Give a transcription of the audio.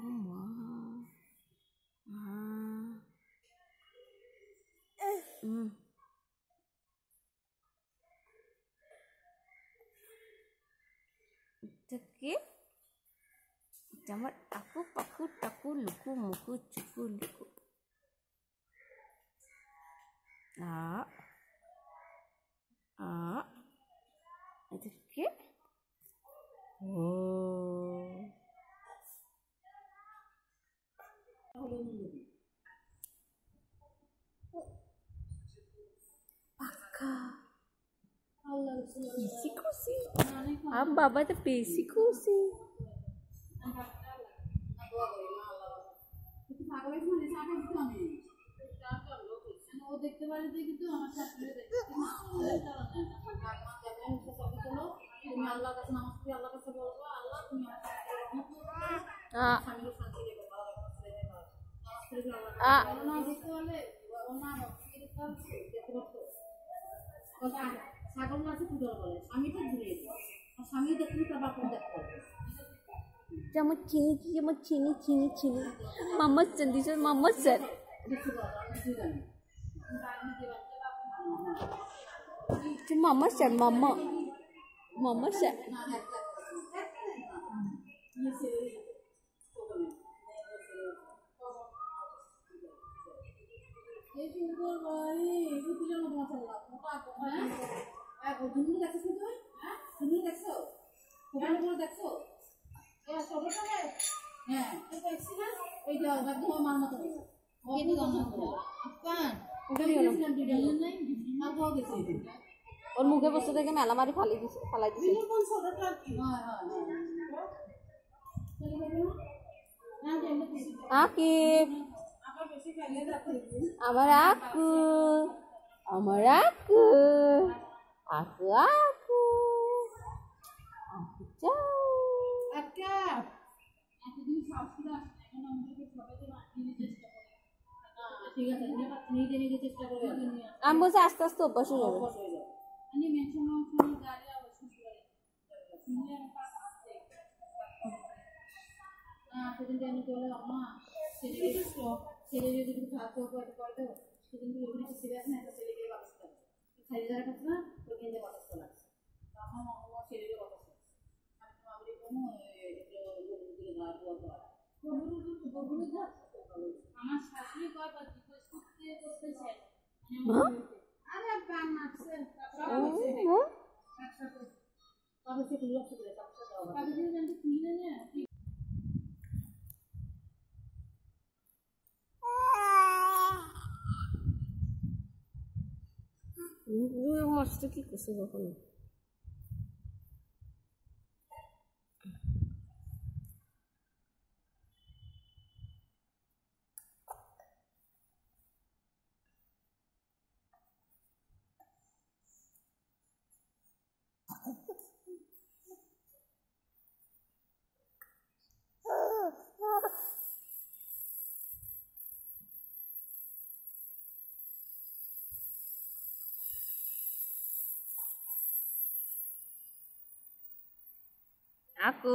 Wow. Cekik. Jamat aku paku taku luku muku cuku luku. Cekik. Oh. Paka. Bisikusi. Baba তো bisikusi. ও দেখতে পারে দেখি তো আমার সাথে দেখতে তুমি আল্লাহর কাছে নামাজ পড়ে আল্লাহর কাছে বলবো আল্লাহ তুমি আমার সাথে রহমত করো স্বামীকে শান্তি দেবে ভালো লাগবে না দেখতে হলে না দেখতে পারতো ছাগল মাছে পুজো বলে স্বামীটা ঘুরে আর স্বামী দেখলে তার বাপন দেখতে পারবে যেমন চিনি মাম্মা চন্দিসর mama sir Mama said, Mama said. ওর মুখে বসে থেকে মেলা মারি ফালাই দিছে আকিব আমার আকু আমি বলছি আস্তে আস্তে অভ্যাস হয়ে যাবে আমার শাশুড়ি কয়বার জিজ্ঞেস করতেছে আরে গান নাচছে তবে সে ক্লিয়ার করে তবে যদি জানতে কিনে না মস্ত কি করছে কখনো aku